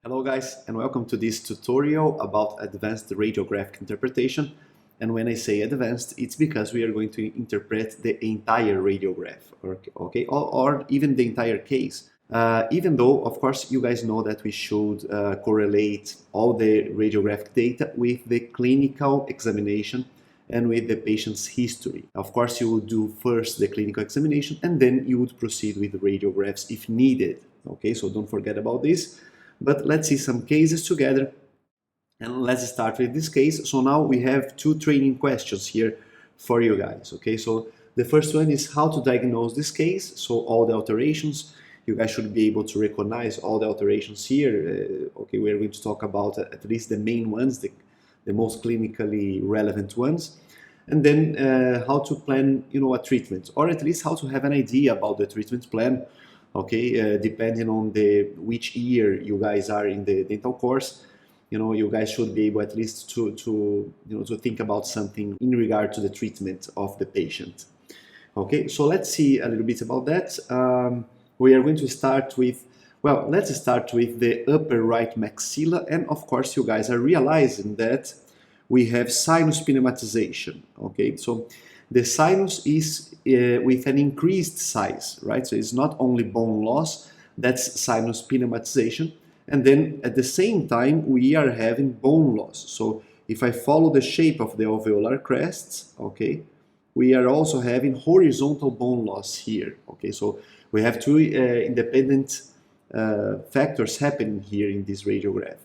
Hello guys, and welcome to this tutorial about advanced radiographic interpretation. And when I say advanced, it's because we are going to interpret the entire radiograph, or even the entire case. Even though, of course, you guys know that we should correlate all the radiographic data with the clinical examination and with the patient's history. Of course, you would do first the clinical examination and then you would proceed with the radiographs if needed. Okay, so don't forget about this. But let's see some cases together, and let's start with this case. So now we have two training questions here for you guys. Okay, so the first one is how to diagnose this case. So all the alterations, you guys should be able to recognize all the alterations here. Okay, we're going to talk about at least the main ones, the most clinically relevant ones, and then how to plan, a treatment, or at least how to have an idea about the treatment plan. Okay, depending on which year you guys are in the dental course, you guys should be able at least to think about something in regard to the treatment of the patient. Okay, so let's see a little bit about that. We are going to start with, well, let's start with the upper right maxilla, and of course you guys are realizing that we have sinus pneumatization. Okay, so the sinus is with an increased size, right? So it's not only bone loss, that's sinus pneumatization. And then at the same time, we are having bone loss. So if I follow the shape of the alveolar crests, okay, we are also having horizontal bone loss here. Okay, so we have two independent factors happening here in this radiograph.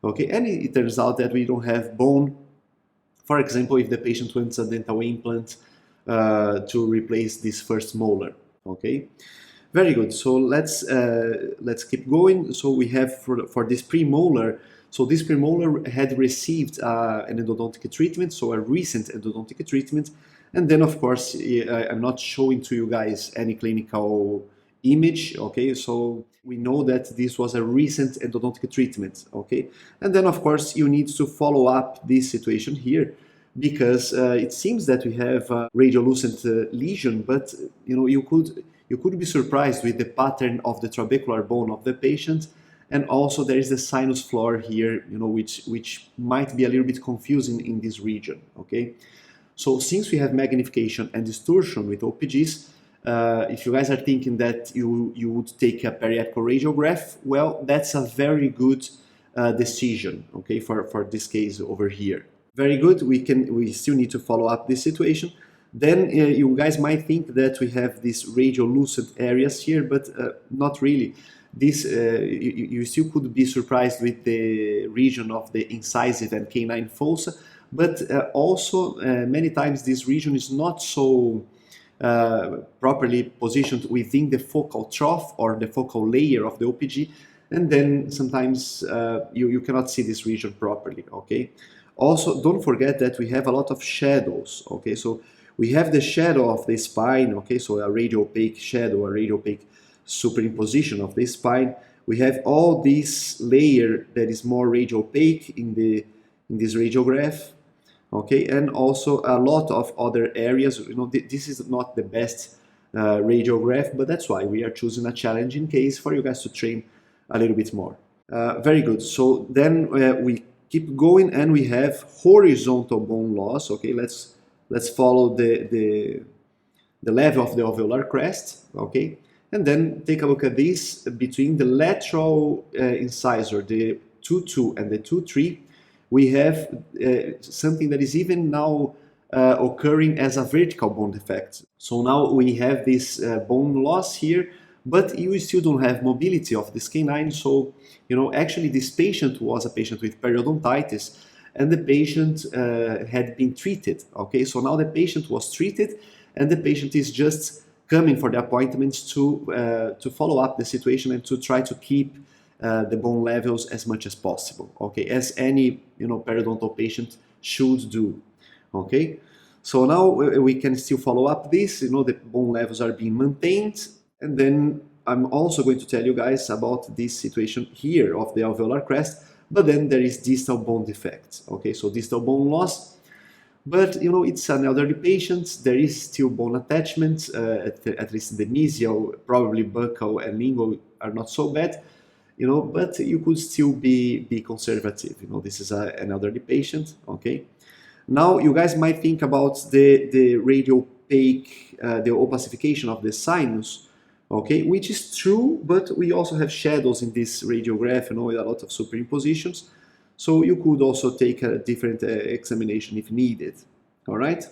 Okay, and it turns out that we don't have bone. For example, if the patient wants a dental implant to replace this first molar. Okay, very good. So let's keep going. So we have for this premolar. So this premolar had received an endodontic treatment, so a recent endodontic treatment, and then of course I'm not showing to you guys any clinical image. Okay, so we know that this was a recent endodontic treatment. Okay, and then of course you need to follow up this situation here, because it seems that we have a radiolucent lesion, but you could be surprised with the pattern of the trabecular bone of the patient, and also there is the sinus floor here, which might be a little bit confusing in this region. Okay, so since we have magnification and distortion with OPGs, if you guys are thinking that you would take a periapical radiograph, well, that's a very good decision. Okay, for this case over here. Very good. We still need to follow up this situation. Then you guys might think that we have these radiolucent areas here, but not really. This you still could be surprised with the region of the incisive and canine fossa, but also many times this region is not so properly positioned within the focal trough or the focal layer of the OPG, and then sometimes you cannot see this region properly. Okay. Also, don't forget that we have a lot of shadows. Okay, so we have the shadow of the spine. Okay, so a radiopaque shadow, a radiopaque superimposition of the spine. We have all this layer that is more radiopaque in this radiograph. Okay, and also a lot of other areas. This is not the best radiograph, but that's why we are choosing a challenging case for you guys to train a little bit more. Very good. So then we keep going, and we have horizontal bone loss. Okay, let's follow the level of the alveolar crest. Okay, and then take a look at this between the lateral incisor, the 2-2 and the 2-3. We have something that is even now occurring as a vertical bone defect. So now we have this bone loss here, but you still don't have mobility of this canine. So, actually this patient was a patient with periodontitis, and the patient had been treated. Okay, so now the patient was treated, and the patient is just coming for the appointments to follow up the situation and to try to keep the bone levels as much as possible. Okay, as any periodontal patient should do. Okay, so now we can still follow up this. The bone levels are being maintained. And then I'm also going to tell you guys about this situation here of the alveolar crest, but then there is distal bone defect. Okay, so distal bone loss, but it's an elderly patient. There is still bone attachment, at least the mesial, probably buccal and lingual are not so bad. you know, but you could still be conservative. You know, this is an elderly patient, okay? Now, you guys might think about the radiopaque, the opacification of the sinus, okay, which is true, but we also have shadows in this radiograph, you know, with a lot of superimpositions. So you could also take a different examination if needed, all right?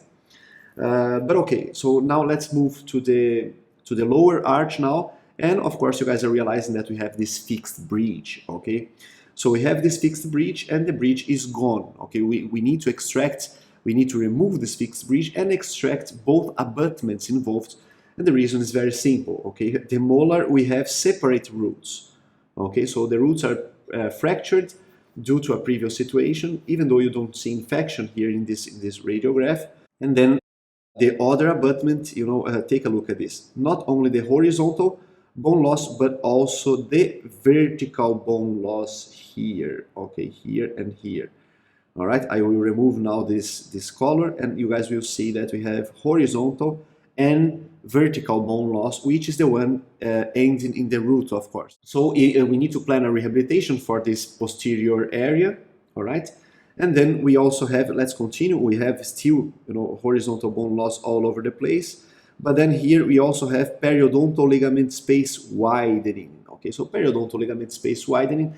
But okay, so now let's move to the lower arch now. And of course, you guys are realizing that we have this fixed bridge, okay? So we have this fixed bridge and the bridge is gone, okay? We need to extract, we need to remove this fixed bridge and extract both abutments involved. And the reason is very simple, okay? The molar, we have separate roots, okay? So the roots are fractured due to a previous situation, even though you don't see infection here in this radiograph. And then the other abutment, you know, take a look at this. Not only the horizontal bone loss, but also the vertical bone loss here, okay, here and here. All right, I will remove now this color, and you guys will see that we have horizontal and vertical bone loss, which is the one ending in the root, of course. So we need to plan a rehabilitation for this posterior area, all right? And then we also have, let's continue, we have still, you know, horizontal bone loss all over the place. But then here we also have periodontal ligament space widening. Okay, so periodontal ligament space widening.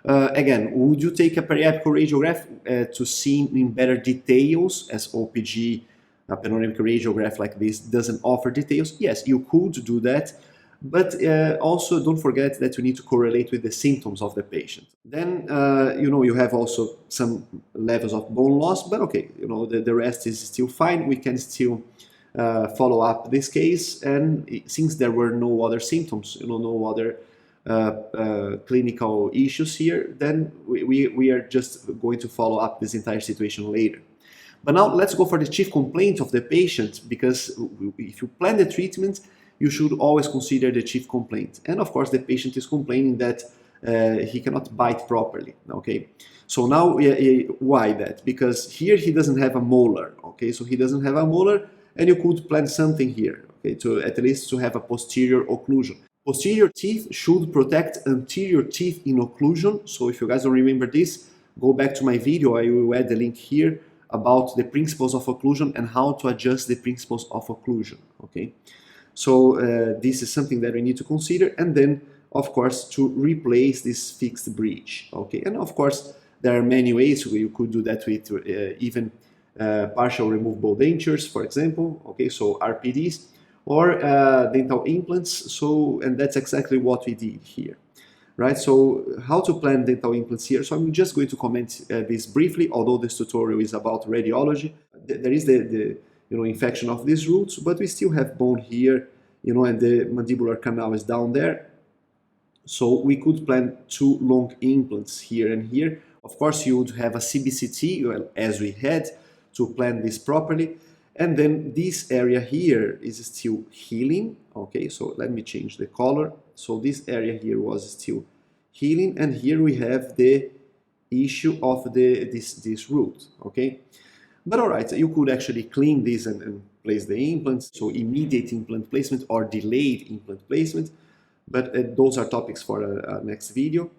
Again, would you take a periapical radiograph to see in better details, as OPG, a panoramic radiograph like this doesn't offer details? Yes, you could do that. But also don't forget that you need to correlate with the symptoms of the patient. Then, you know, you have also some levels of bone loss, but okay, you know, the rest is still fine. We can still follow up this case. And since there were no other symptoms, you know, no other clinical issues here, then we are just going to follow up this entire situation later. But now let's go for the chief complaint of the patient, because if you plan the treatment, you should always consider the chief complaint. And of course, the patient is complaining that he cannot bite properly, okay? So now, why that? Because here he doesn't have a molar, okay? So he doesn't have a molar, and you could plan something here, okay, to at least to have a posterior occlusion. Posterior teeth should protect anterior teeth in occlusion. So if you guys don't remember this, go back to my video. I will add the link here about the principles of occlusion and how to adjust the principles of occlusion, okay? So this is something that we need to consider, and then of course to replace this fixed bridge, okay? And of course there are many ways where you could do that with even partial removable dentures, for example, okay? So RPDs or dental implants. So, and that's exactly what we did here, right? So how to plan dental implants here. So I'm just going to comment this briefly, although this tutorial is about radiology. There is the you know, infection of these roots, but we still have bone here, you know, and the mandibular canal is down there. So we could plan 2 long implants here and here. Of course, you would have a CBCT, well, as we had, to plan this properly. And then this area here is still healing, okay? So let me change the color. So this area here was still healing, and here we have the issue of this root, okay? But all right, you could actually clean this and place the implants, so immediate implant placement or delayed implant placement, but those are topics for a next video.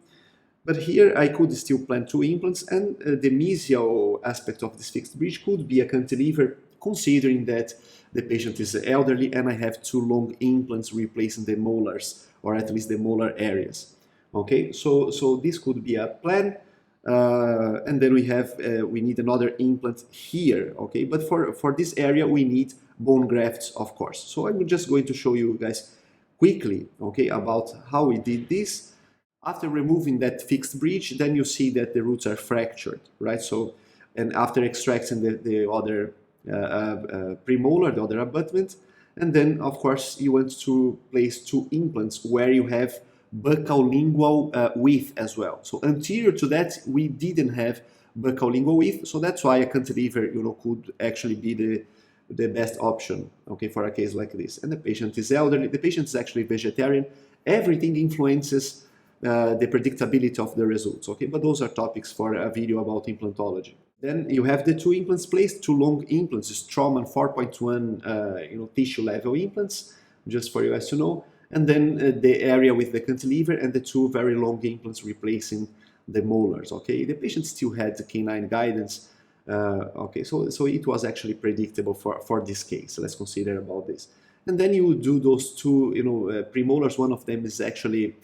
But here I could still plan 2 implants, and the mesial aspect of this fixed bridge could be a cantilever, considering that the patient is elderly and I have 2 long implants replacing the molars, or at least the molar areas. Okay, so this could be a plan. And then we need another implant here, okay? But for this area, we need bone grafts, of course. So I'm just going to show you guys quickly, okay, about how we did this. After removing that fixed bridge, then you see that the roots are fractured, right? So, and after extracting the other premolar, the other abutment, and then, of course, you want to place 2 implants where you have buccal lingual width as well. So anterior to that, we didn't have buccal lingual width, so that's why a cantilever, you know, could actually be the best option, okay, for a case like this. And the patient is elderly, the patient is actually vegetarian. Everything influences the predictability of the results, okay? But those are topics for a video about implantology. Then you have the 2 implants placed, 2 long implants, Straumann 4.1 you know, tissue level implants, just for you guys to know. and then the area with the cantilever and the two very long implants replacing the molars. Okay, the patient still had the canine guidance. Okay, so it was actually predictable for this case. Let's consider about this. And then you do those two, premolars. One of them is actually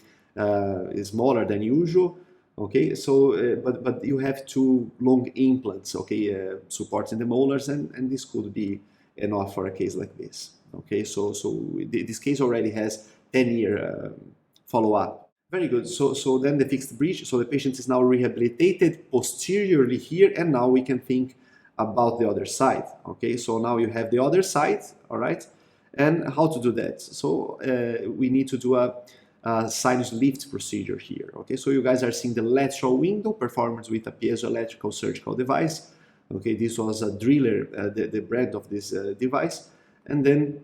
smaller than usual. Okay, so but you have two long implants, okay, supporting the molars, and this could be enough for a case like this. Okay, so this case already has 10-year follow-up. Very good. So then the fixed bridge. So the patient is now rehabilitated posteriorly here, and now we can think about the other side. Okay, so now you have the other side. All right, and how to do that? So we need to do a sinus lift procedure here. Okay, so you guys are seeing the lateral window performed with a piezoelectrical surgical device. Okay, this was a driller, the brand of this device, and then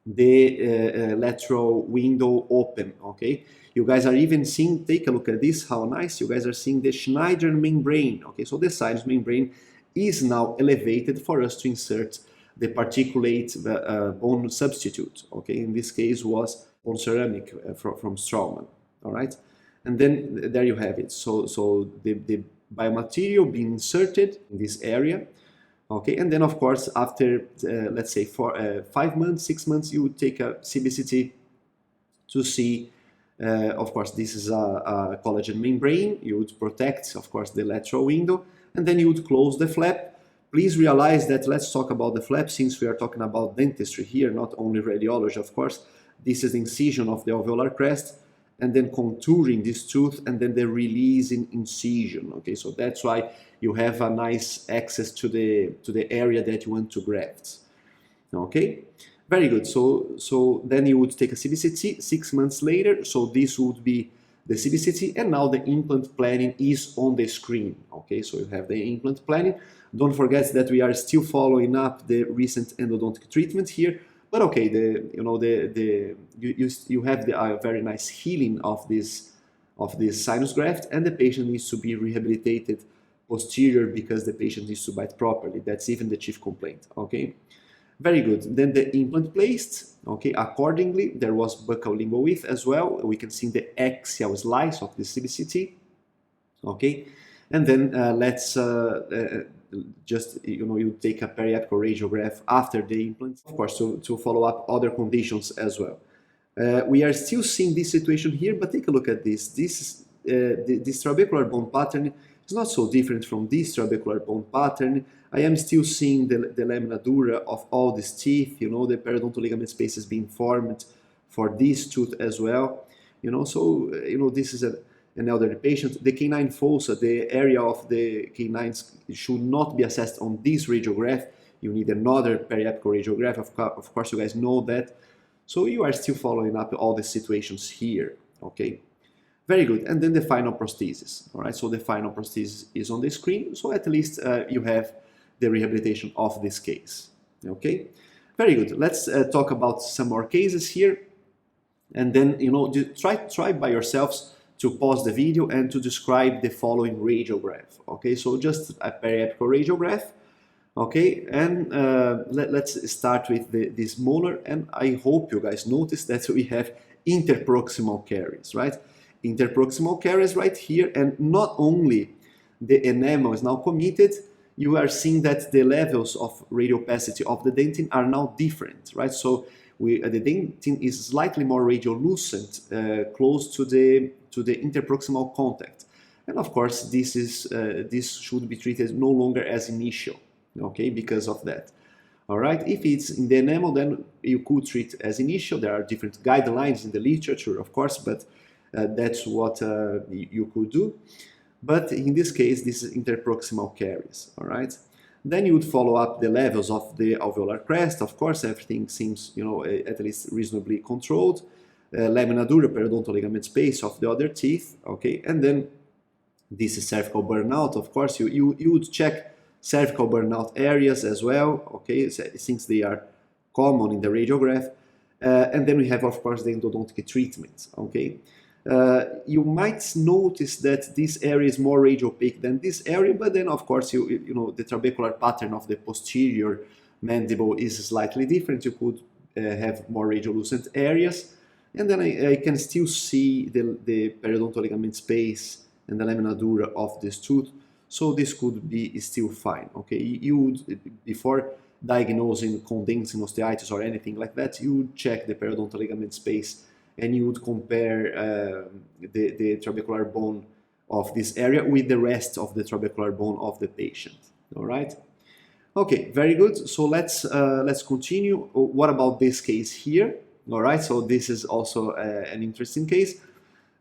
the lateral window open. Okay, you guys are even seeing, take a look at this, how nice. You guys are seeing the Schneider membrane. Okay, so the sinus membrane is now elevated for us to insert the particulate bone substitute. Okay, in this case was bone ceramic from Straumann. All right, and then there you have it. So the biomaterial being inserted in this area. Okay, and then of course after let's say for 5 months, 6 months, you would take a CBCT to see. Of course, this is a collagen membrane. You would protect, of course, the lateral window, and then you would close the flap. Please realize that, let's talk about the flap since we are talking about dentistry here, not only radiology, of course. This is the incision of the alveolar crest, and then contouring this tooth, and then the releasing incision. Okay, so that's why you have a nice access to the area that you want to graft. Okay. Very good. So then you would take a CBCT 6 months later. So this would be the CBCT, and now the implant planning is on the screen. Okay, so you have the implant planning. Don't forget that we are still following up the recent endodontic treatment here. But okay, you have the very nice healing of this sinus graft, and the patient needs to be rehabilitated posterior because the patient needs to bite properly. That's even the chief complaint. Okay. Very good. Then the implant placed. Okay, accordingly, there was buccal lingual width as well. We can see the axial slice of the CBCT. Okay, and then let's just you take a periapical radiograph after the implant, of course, to follow up other conditions as well. We are still seeing this situation here, but take a look at this. This trabecular bone pattern is not so different from this trabecular bone pattern. I am still seeing the lamina dura of all these teeth, the periodontal ligament spaces being formed for this tooth as well. So this is an elderly patient. The canine fossa, the area of the canines, should not be assessed on this radiograph. You need another periapical radiograph. Of course, you guys know that. So you are still following up all the situations here. Okay. Very good. And then the final prosthesis. All right. So the final prosthesis is on the screen. So at least you have the rehabilitation of this case. Okay. Very good. Let's talk about some more cases here. And then, try by yourselves to pause the video and to describe the following radiograph. Okay. So just a periapical radiograph. Okay. And let's start with this molar. And I hope you guys notice that we have interproximal caries, right? Interproximal caries right here, and not only the enamel is now committed, you are seeing that the levels of radiopacity of the dentin are now different, right? So the dentin is slightly more radiolucent, close to the interproximal contact, and of course this should be treated no longer as initial, okay, because of that. All right, if it's in the enamel, then you could treat as initial. There are different guidelines in the literature, of course, but that's what you could do. But in this case, this is interproximal caries. All right. Then you would follow up the levels of the alveolar crest. Of course, everything seems, at least reasonably controlled. Lamina dura, periodontal ligament space of the other teeth. Okay, and then this is cervical burnout. Of course, you would check cervical burnout areas as well. Okay, since they are common in the radiograph. And then we have, of course, the endodontic treatment. Okay. You might notice that this area is more radiopaque than this area, but then of course the trabecular pattern of the posterior mandible is slightly different. You could have more radiolucent areas. and then I can still see the periodontal ligament space and the lamina dura of this tooth, so this could be still fine. Okay, you would, before diagnosing condensing osteitis or anything like that, you would check the periodontal ligament space and you would compare the trabecular bone of this area with the rest of the trabecular bone of the patient. All right. Okay, very good. So let's continue. What about this case here? All right. So this is also an interesting case.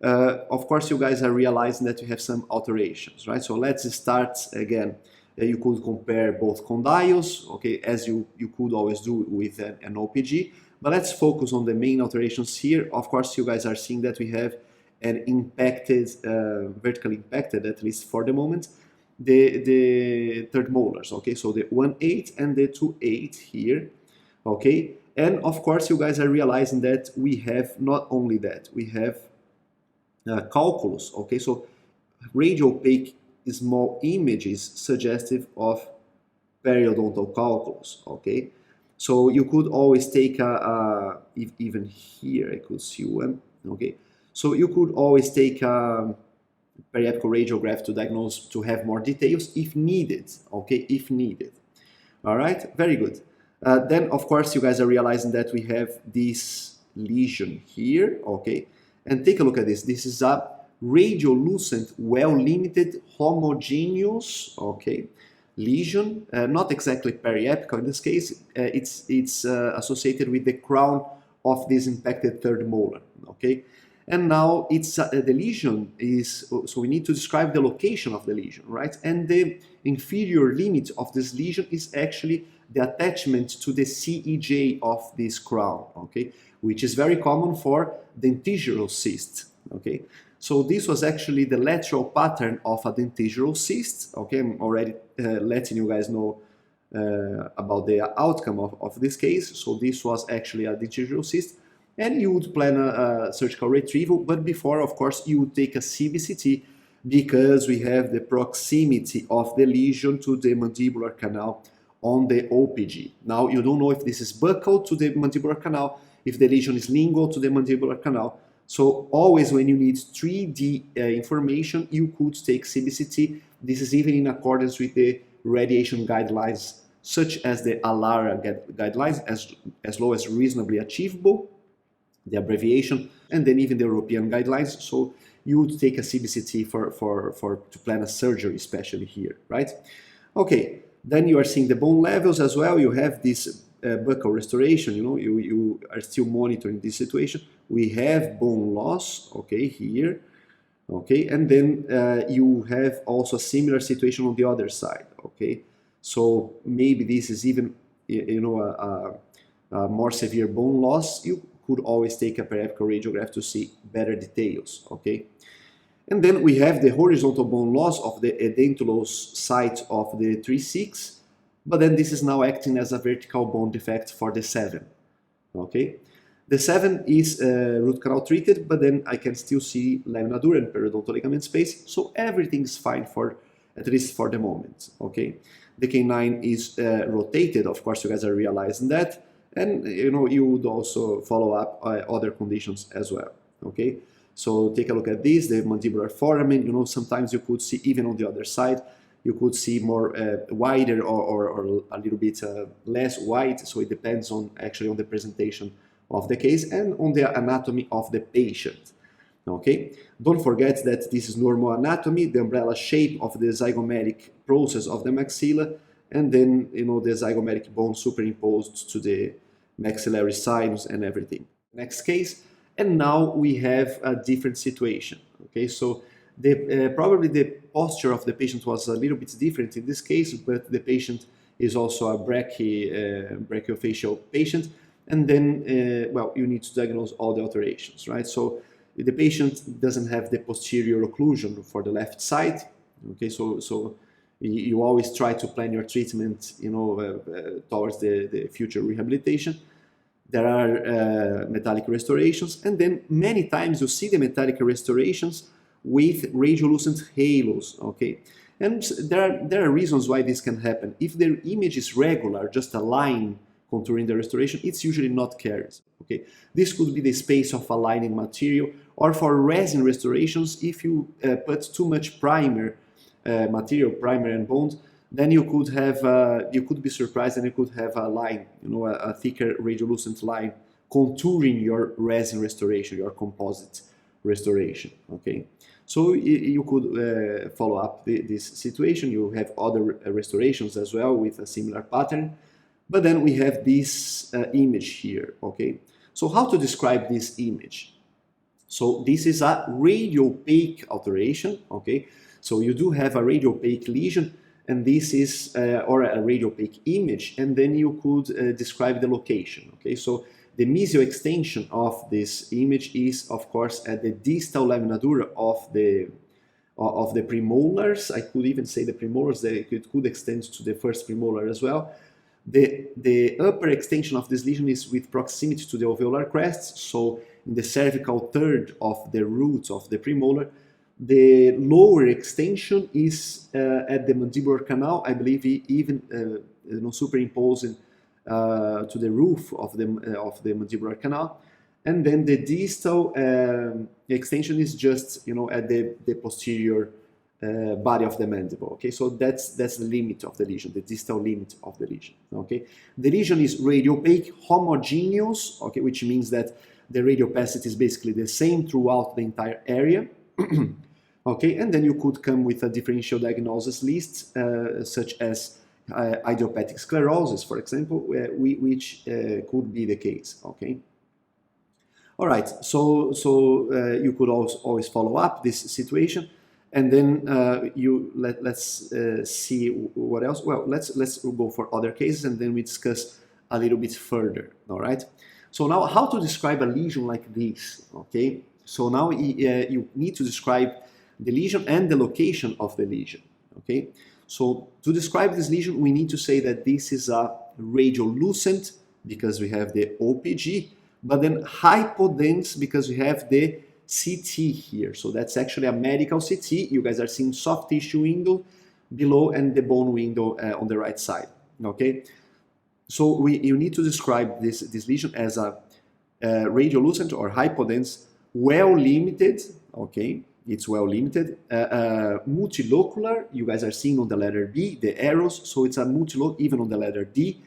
Of course, you guys are realizing that you have some alterations, right? So let's start again. You could compare both condyles, okay, as you could always do with an OPG. But let's focus on the main alterations here. Of course, you guys are seeing that we have an impacted, vertically impacted, at least for the moment, the third molars, okay? So the 1/8 and the 2/8 here, okay? And of course, you guys are realizing that we have not only that, we have calculus, okay? So radiopaque small images suggestive of periodontal calculus, okay? So you could always take even here I could see one, okay? So you could always take a periapical radiograph to diagnose, to have more details if needed, okay? If needed. All right, very good. Then of course you guys are realizing that we have this lesion here, okay? And take a look at this. This is a radiolucent, well-limited, homogeneous, okay, lesion, not exactly periapical in this case. It's associated with the crown of this impacted third molar, okay? And now it's the lesion is, so we need to describe the location of the lesion, right? And the inferior limit of this lesion is actually the attachment to the CEJ of this crown, okay? Which is very common for dentigerous cyst, okay? So this was actually the lateral pattern of a dentigerous cyst, okay? I'm already letting you guys know about the outcome of this case. So this was actually a dentigerous cyst, and you would plan a surgical retrieval, but before, of course, you would take a CBCT because we have the proximity of the lesion to the mandibular canal on the OPG. Now, you don't know if this is buccal to the mandibular canal, if the lesion is lingual to the mandibular canal. So always when you need 3D information, you could take CBCT. This is even in accordance with the radiation guidelines, such as the ALARA guidelines, as low as reasonably achievable, the abbreviation, and then even the European guidelines. So you would take a CBCT to plan a surgery, especially here, right? Okay, then you are seeing the bone levels as well. You have this buccal restoration, you know, you are still monitoring this situation. We have bone loss, okay, here, okay, and then you have also a similar situation on the other side, okay. So maybe this is even, you know, a more severe bone loss. You could always take a periapical radiograph to see better details, okay. And then we have the horizontal bone loss of the edentulous site of the 3/6, but then this is now acting as a vertical bone defect for the 7, okay. The 7 is root canal treated, but then I can still see lamina dura and periodontal ligament space, so everything's fine for, at least for the moment, okay. The canine is rotated, of course you guys are realizing that, and you know, you would also follow up other conditions as well, okay. So take a look at this, the mandibular foramen, you know, sometimes you could see even on the other side, you could see more wider or a little bit less wide, so it depends on actually on the presentation of the case and on the anatomy of the patient, okay? Don't forget that this is normal anatomy, the umbrella shape of the zygomatic process of the maxilla, and then, you know, the zygomatic bone superimposed to the maxillary sinus and everything. Next case, and now we have a different situation, okay? So probably the posture of the patient was a little bit different in this case, but the patient is also a brachiofacial patient, and then, well, you need to diagnose all the alterations, right? So the patient doesn't have the posterior occlusion for the left side, okay? So you always try to plan your treatment, you know, towards the future rehabilitation. There are metallic restorations, and then many times you see the metallic restorations with radiolucent halos, okay? And there are reasons why this can happen. If the image is regular, just a line contouring the restoration, it's usually not caries. Okay, this could be the space of aligning material, or for resin restorations, if you put too much primer material, primer and bond, then you could have you could be surprised and you could have a line, a thicker radiolucent line contouring your resin restoration, your composite restoration. Okay, so you could follow up this situation. You have other restorations as well with a similar pattern, but then we have this image here. Okay, so how to describe this image? So this is a radiopaque alteration. Okay, so you do have a radiopaque lesion, and this is or a radiopaque image, and then you could describe the location. Okay, so the mesial extension of this image is, of course, at the distal lamina dura of the premolars. I could even say the premolars, that it could extend to the first premolar as well. The upper extension of this lesion is with proximity to the alveolar crests, so in the cervical third of the root of the premolar. The lower extension is at the mandibular canal, I believe, even superimposing to the roof of the mandibular canal, and then the distal extension is just at the posterior body of the mandible. Okay, so that's the limit of the lesion, the distal limit of the lesion. Okay, the lesion is radiopaque, homogeneous. Okay, which means that the radiopacity is basically the same throughout the entire area. Okay, and then you could come with a differential diagnosis list, such as idiopathic sclerosis, for example, which could be the case. Okay. All right. So you could also always follow up this situation, and then let's see what else. Well, let's go for other cases, and then we discuss a little bit further. All right. So now, how to describe a lesion like this? Okay. So now you need to describe the lesion and the location of the lesion. Okay. So to describe this lesion, we need to say that this is a radiolucent because we have the OPG, but then hypodense because we have the CT here. So that's actually a medical CT. You guys are seeing soft tissue window below and the bone window on the right side. Okay. So you need to describe this lesion as a radiolucent or hypodense, well limited. Okay. It's well limited, multilocular. You guys are seeing on the letter B the arrows, so it's a multilocular, even on the letter D,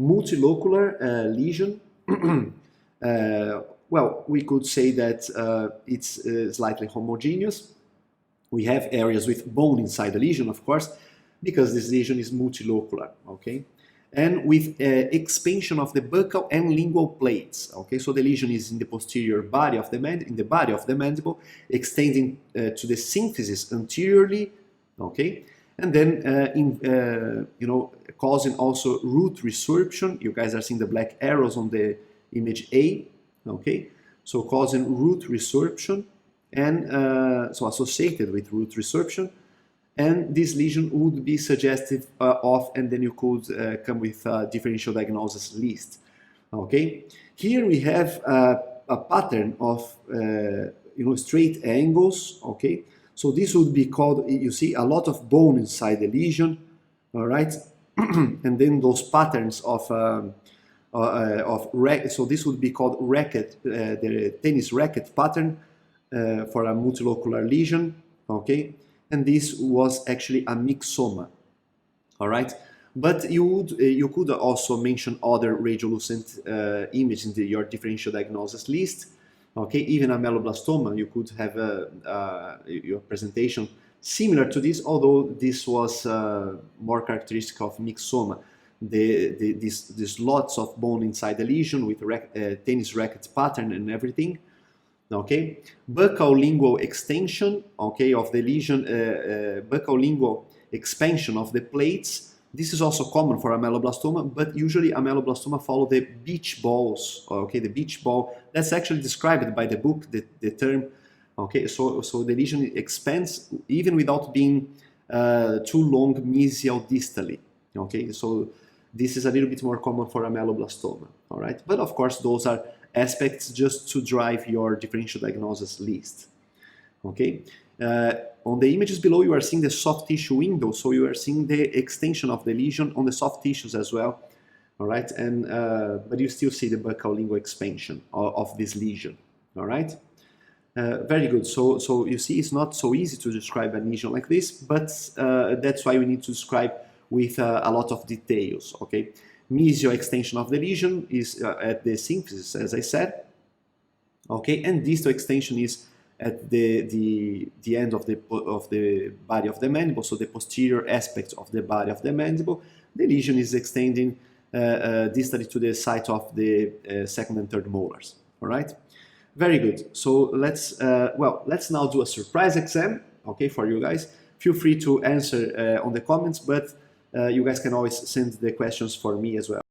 multilocular lesion. Well, we could say that it's slightly homogeneous. We have areas with bone inside the lesion, of course, because this lesion is multilocular. Okay, and with expansion of the buccal and lingual plates. Okay, so the lesion is in the posterior body of the mandible, extending to the symphysis anteriorly. Okay, and then causing also root resorption. You guys are seeing the black arrows on the image A. Okay, so causing root resorption, and so associated with root resorption. And this lesion would be suggestive of, and then you could come with a differential diagnosis list. Okay, here we have a pattern of straight angles. Okay, so this would be called, you see a lot of bone inside the lesion. All right, and then those patterns of so this would be called racket, the tennis racket pattern for a multilocular lesion. Okay. And this was actually a myxoma. All right, but you could also mention other radiolucent images in your differential diagnosis list. Okay, even a melloblastoma, you could have your presentation similar to this, although this was more characteristic of myxoma. These lots of bone inside the lesion with tennis racket pattern and everything. Okay, buccal lingual extension, okay, of the lesion, buccal lingual expansion of the plates. This is also common for a melloblastoma, but usually a melloblastoma follow the beach balls. Okay, the beach ball, that's actually described by the book, the term. Okay, so the lesion expands even without being too long mesial distally. Okay, so this is a little bit more common for a melloblastoma. All right, but of course those are aspects just to drive your differential diagnosis list. Okay, on the images below you are seeing the soft tissue window, so you are seeing the extension of the lesion on the soft tissues as well. all right? And but you still see the buccal lingual expansion of this lesion, all right? Very good. So you see, it's not so easy to describe a lesion like this, but that's why we need to describe with a lot of details, okay? Mesial extension of the lesion is at the symphysis, as I said, okay? And distal extension is at the end of the body of the mandible, so the posterior aspect of the body of the mandible. The lesion is extending distally to the site of the second and third molars, all right? Very good. So let's now do a surprise exam, okay, for you guys. Feel free to answer on the comments, but you guys can always send the questions for me as well.